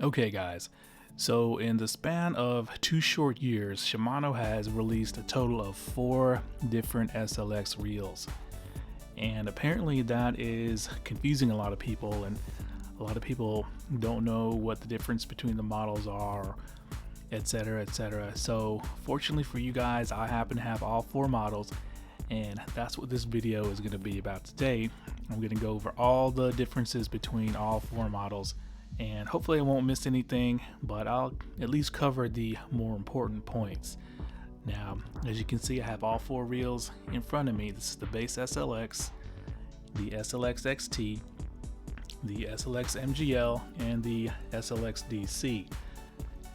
Okay guys, so in the span of 2 short years, Shimano has released a total of 4 different SLX reels. And apparently that is confusing a lot of people, and a lot of people don't know what the difference between the models are, etc, etc. So fortunately for you guys, I happen to have all 4 models, and that's what this video is going to be about today. I'm going to go over all the differences between all 4 models, and hopefully I won't miss anything, but I'll at least cover the more important points. Now, as you can see, I have all 4 reels in front of me. This is the base SLX, the SLX XT, the SLX MGL, and the SLX DC.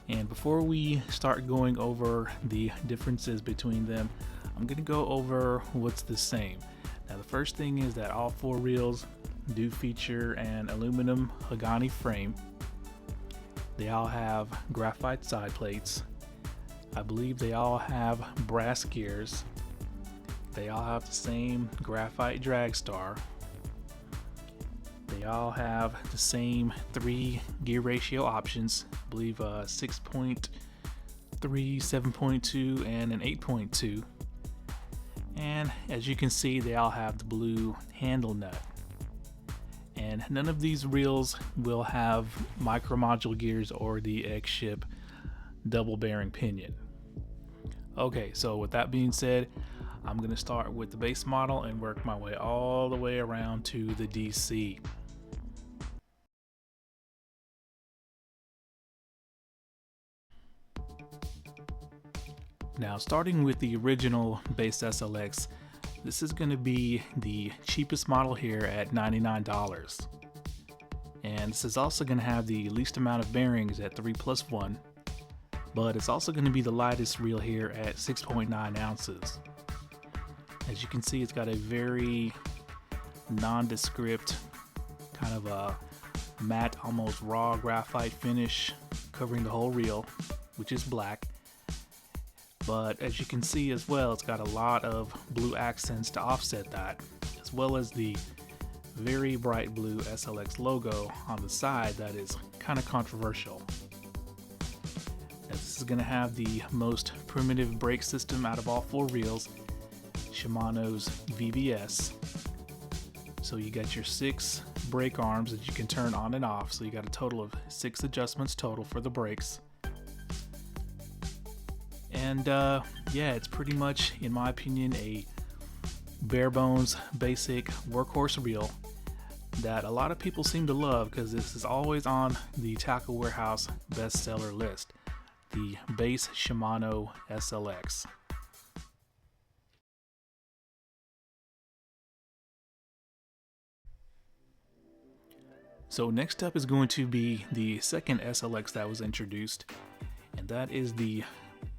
And before we start going over the differences between them, I'm going to go over what's the same. Now, the first thing is that all 4 reels do feature an aluminum Hagani frame. They all have graphite side plates. I believe they all have brass gears. They all have the same graphite drag star. They all have the same 3 gear ratio options. I believe 6.3, 7.2, and an 8.2. And as you can see, they all have the blue handle nut. And none of these reels will have micro module gears or the X-Ship double bearing pinion. Okay, so with that being said, I'm going to start with the base model and work my way all the way around to the DC. Now, starting with the original base SLX, this is going to be the cheapest model here at $99. And this is also going to have the least amount of bearings at 3+1, but it's also going to be the lightest reel here at 6.9 ounces. As you can see, it's got a very nondescript, kind of a matte, almost raw graphite finish covering the whole reel, which is black. But as you can see as well, it's got a lot of blue accents to offset that, as well as the very bright blue SLX logo on the side that is kind of controversial. Now, this is going to have the most primitive brake system out of all 4 reels, Shimano's VBS. So you got your 6 brake arms that you can turn on and off, so you got a total of 6 adjustments total for the brakes. And yeah, it's pretty much, in my opinion, a bare bones basic workhorse reel that a lot of people seem to love because this is always on the Tackle Warehouse bestseller list, the base Shimano SLX. So next up is going to be the second SLX that was introduced, and that is the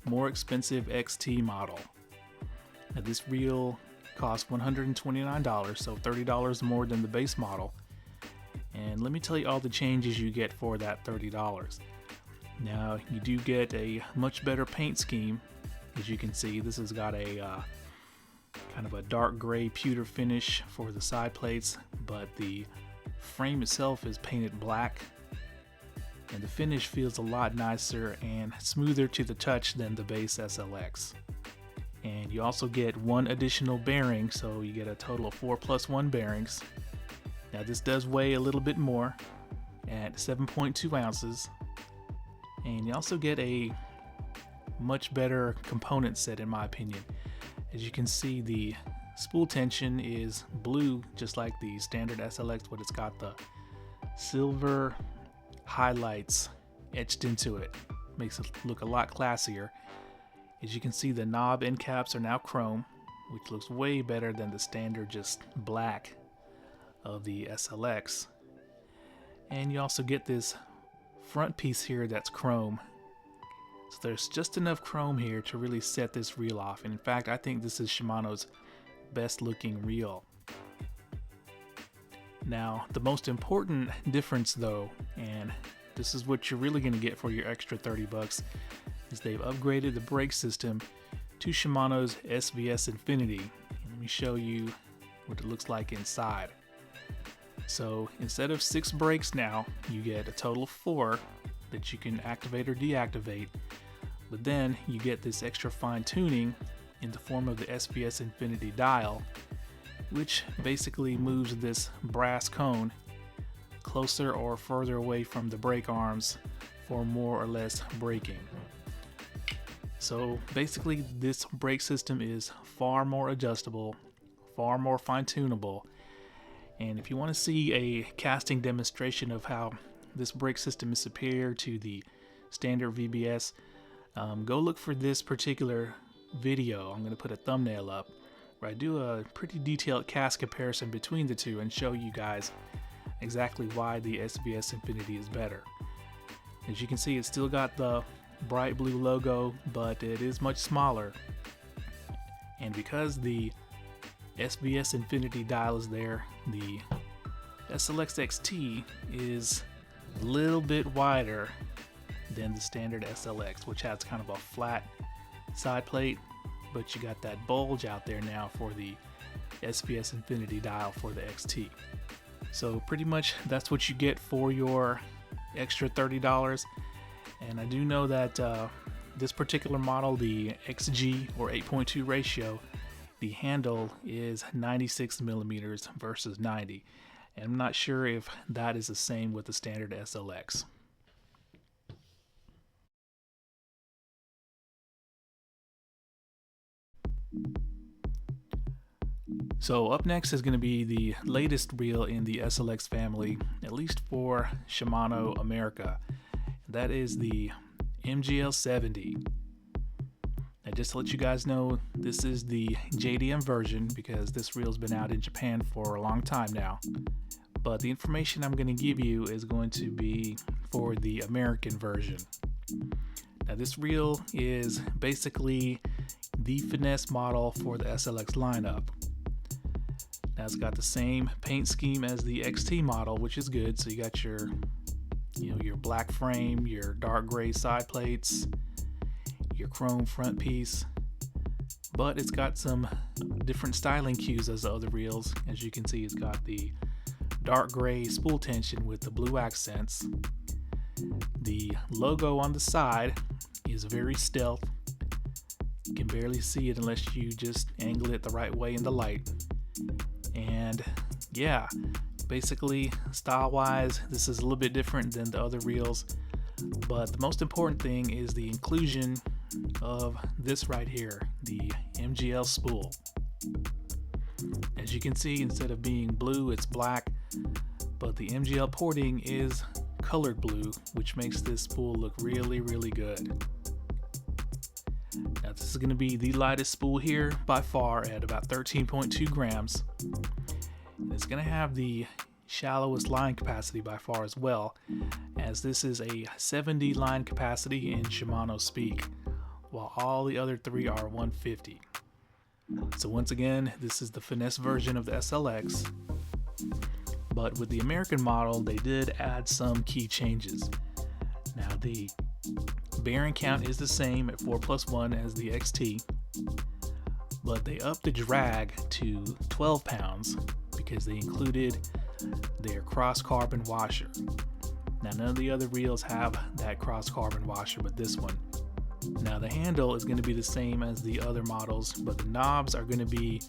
more expensive XT model. Now, this reel costs $129, so $30 more than the base model. And let me tell you all the changes you get for that $30. Now, you do get a much better paint scheme. As you can see, this has got a kind of a dark gray pewter finish for the side plates, but the frame itself is painted black, and the finish feels a lot nicer and smoother to the touch than the base SLX. And you also get 1 additional bearing, so you get a total of 4+1 bearings. Now, this does weigh a little bit more at 7.2 ounces, and you also get a much better component set, in my opinion. As you can see, the spool tension is blue, just like the standard SLX, but it's got the silver highlights etched into it. Makes it look a lot classier. As you can see, the knob end caps are now chrome, which looks way better than the standard just black of the SLX. And you also get this front piece here that's chrome. So there's just enough chrome here to really set this reel off. And in fact, I think this is Shimano's best looking reel. Now, the most important difference though, and this is what you're really going to get for your extra 30 bucks, is they've upgraded the brake system to Shimano's SVS Infinity. And let me show you what it looks like inside. So instead of 6 brakes now, you get a total of 4, that you can activate or deactivate, but then you get this extra fine tuning in the form of the SBS Infinity dial, which basically moves this brass cone closer or further away from the brake arms for more or less braking. So basically this brake system is far more adjustable, far more fine-tunable, and if you want to see a casting demonstration of how this brake system is superior to the standard VBS, go look for this particular video. I'm going to put a thumbnail up where I do a pretty detailed cast comparison between the two and show you guys exactly why the SBS Infinity is better. As you can see, it's still got the bright blue logo, but it is much smaller, and because the SBS Infinity dial is there, the SLX XT is a little bit wider than the standard SLX, which has kind of a flat side plate, but you got that bulge out there now for the SBS Infinity dial for the XT. So pretty much that's what you get for your extra $30. And I do know that this particular model, the XG or 8.2 ratio, the handle is 96 millimeters versus 90. And I'm not sure if that is the same with the standard SLX. So up next is going to be the latest reel in the SLX family, at least for Shimano America. That is the MGL 70. And just to let you guys know, this is the JDM version because this reel's been out in Japan for a long time now. But the information I'm going to give you is going to be for the American version. Now this reel is basically the finesse model for the SLX lineup. Now it's got the same paint scheme as the XT model, which is good. So you got your, your black frame, your dark gray side plates, your chrome front piece, but it's got some different styling cues as the other reels. As you can see, it's got the dark gray spool tension with the blue accents. The logo on the side is very stealth. You can barely see it unless you just angle it the right way in the light. And yeah, basically style wise, this is a little bit different than the other reels, but the most important thing is the inclusion of this right here, the MGL spool. As you can see, instead of being blue, it's black, but the MGL porting is colored blue, which makes this spool look really, really good. Now this is going to be the lightest spool here by far at about 13.2 grams. And it's going to have the shallowest line capacity by far as well, as this is a 70 line capacity in Shimano speak, while all the other three are 150. So once again, this is the finesse version of the SLX, but with the American model, they did add some key changes. Now the bearing count is the same at 4+1 as the XT, but they upped the drag to 12 pounds because they included their cross carbon washer. Now none of the other reels have that cross carbon washer, but this one. Now the handle is going to be the same as the other models, but the knobs are going to be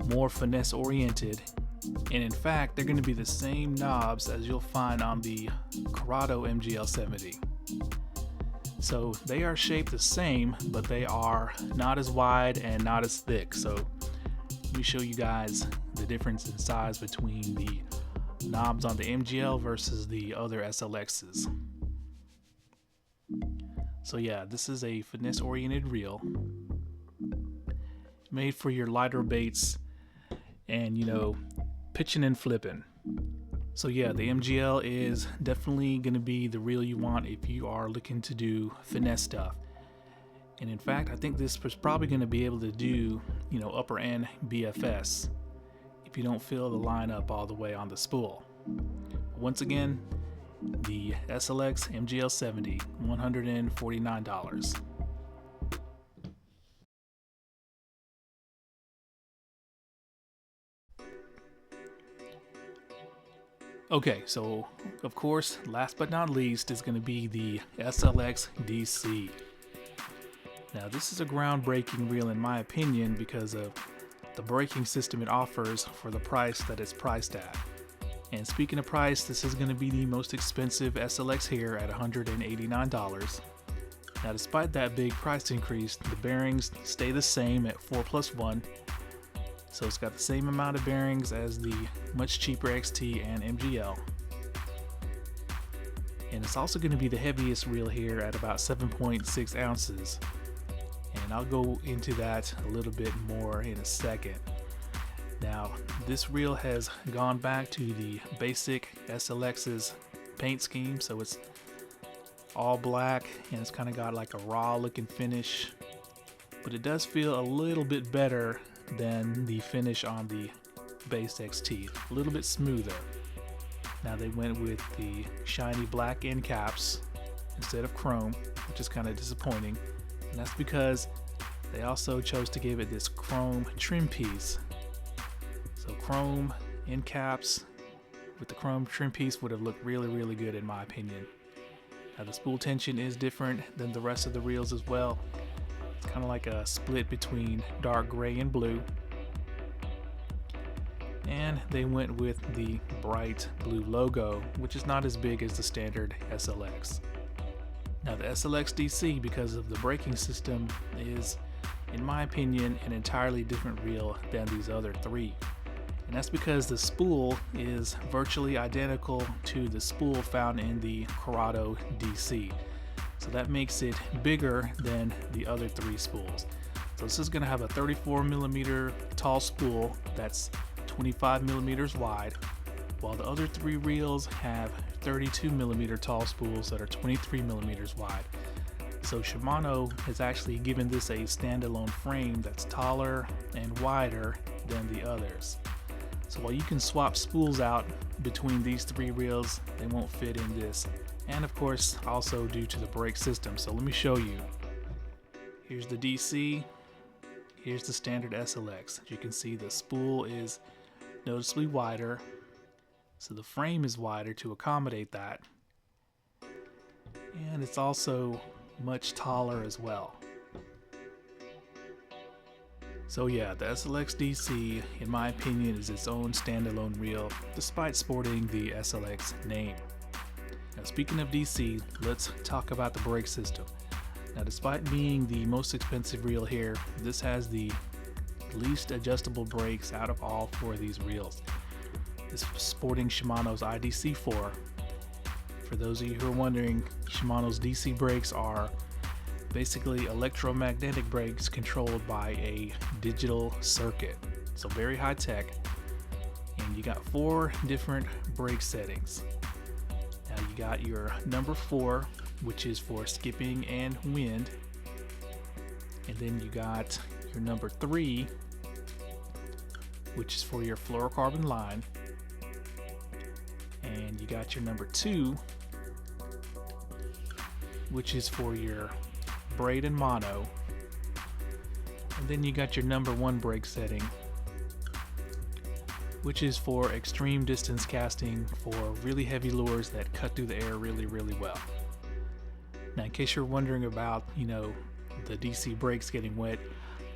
more finesse oriented, and in fact they're going to be the same knobs as you'll find on the CURADO MGL 70. So they are shaped the same, but they are not as wide and not as thick. So let me show you guys the difference in size between the knobs on the MGL versus the other SLXs. So yeah, this is a finesse oriented reel made for your lighter baits and pitching and flipping. So yeah, the MGL is definitely going to be the reel you want if you are looking to do finesse stuff. And in fact, I think this was probably going to be able to do, upper end BFS if you don't fill the line up all the way on the spool. Once again, the SLX MGL 70, $149. Okay, so of course, last but not least is going to be the SLX DC. Now this is a groundbreaking reel in my opinion because of the braking system it offers for the price that it's priced at. And speaking of price, this is going to be the most expensive SLX here at $189. Now despite that big price increase, the bearings stay the same at 4+1. So it's got the same amount of bearings as the much cheaper XT and MGL. And it's also going to be the heaviest reel here at about 7.6 ounces. And I'll go into that a little bit more in a second. Now, this reel has gone back to the basic SLX's paint scheme, so it's all black and it's kind of got like a raw looking finish, but it does feel a little bit better than the finish on the base XT, a little bit smoother. Now they went with the shiny black end caps instead of chrome, which is kind of disappointing, and that's because they also chose to give it this chrome trim piece. So chrome end caps with the chrome trim piece would have looked really good in my opinion. Now the spool tension is different than the rest of the reels as well. It's kind of like a split between dark gray and blue. And they went with the bright blue logo, which is not as big as the standard SLX. Now the SLX DC, because of the braking system, is, in my opinion, an entirely different reel than these other three. And that's because the spool is virtually identical to the spool found in the CURADO DC. So that makes it bigger than the other three spools. So this is going to have a 34mm tall spool that's 25mm wide, while the other three reels have 32mm tall spools that are 23mm wide. So Shimano has actually given this a standalone frame that's taller and wider than the others. So while you can swap spools out between these three reels, they won't fit in this. And of course, also due to the brake system. So let me show you. Here's the DC, here's the standard SLX. As you can see, the spool is noticeably wider, so the frame is wider to accommodate that. And it's also much taller as well. So yeah, the SLX DC, in my opinion, is its own standalone reel, despite sporting the SLX name. Now speaking of DC, let's talk about the brake system. Now despite being the most expensive reel here, this has the least adjustable brakes out of all four of these reels. This is sporting Shimano's IDC4. For those of you who are wondering, Shimano's DC brakes are basically electromagnetic brakes controlled by a digital circuit. So very high tech. And you got 4 different brake settings. Now you got your number 4, which is for skipping and wind. And then you got your number 3, which is for your fluorocarbon line. And you got your number 2, which is for your braid and mono. And then you got your number 1 brake setting, which is for extreme distance casting for really heavy lures that cut through the air really well. Now in case you're wondering about, the DC brakes getting wet,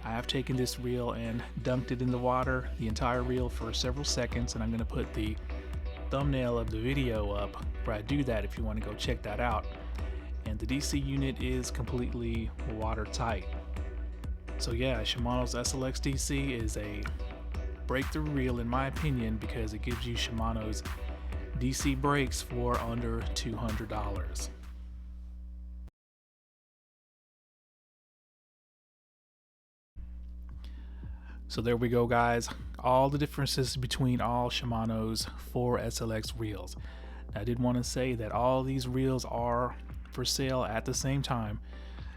I have taken this reel and dunked it in the water, the entire reel, for several seconds, and I'm going to put the thumbnail of the video up where I do that if you want to go check that out. And the DC unit is completely watertight. So yeah, Shimano's SLX DC is a breakthrough reel in my opinion because it gives you Shimano's DC brakes for under $200. So there we go guys, all the differences between all Shimano's 4 SLX reels. I did want to say that all these reels are for sale at the same time,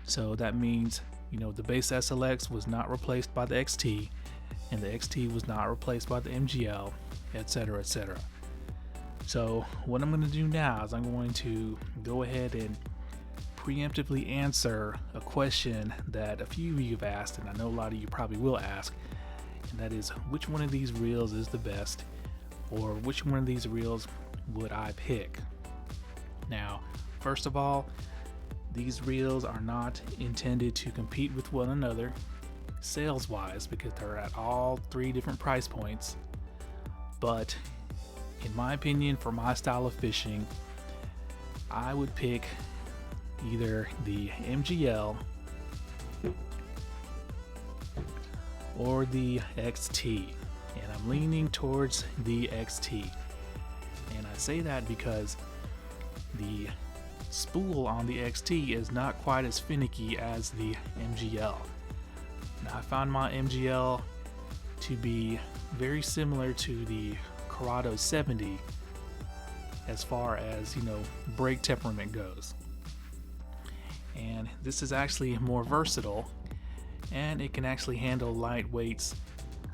so that means the base SLX was not replaced by the XT, and the XT was not replaced by the MGL, etc. etc. So what I'm going to do now is I'm going to go ahead and preemptively answer a question that a few of you have asked, and I know a lot of you probably will ask, and that is, which one of these reels is the best, or which one of these reels would I pick? Now, first of all, these reels are not intended to compete with one another sales wise because they're at all 3 different price points. But in my opinion, for my style of fishing, I would pick either the MGL or the XT, and I'm leaning towards the XT. And I say that because the spool on the XT is not quite as finicky as the MGL. Now, I found my MGL to be very similar to the CURADO 70 as far as, break temperament goes. And this is actually more versatile, and it can actually handle light weights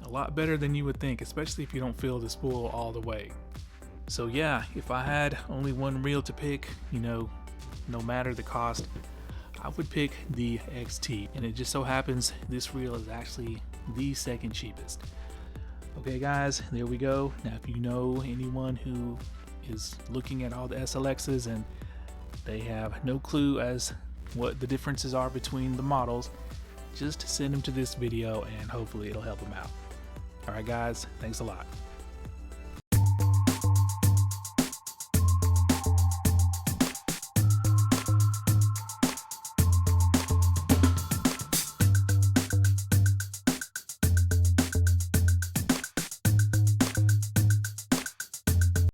a lot better than you would think, especially if you don't fill the spool all the way. So yeah, if I had only one reel to pick, no matter the cost, I would pick the XT. And it just so happens this reel is actually the second cheapest. Okay guys, there we go. Now if you know anyone who is looking at all the SLXs and they have no clue as what the differences are between the models, just send them to this video and hopefully it'll help them out. Alright guys, thanks a lot.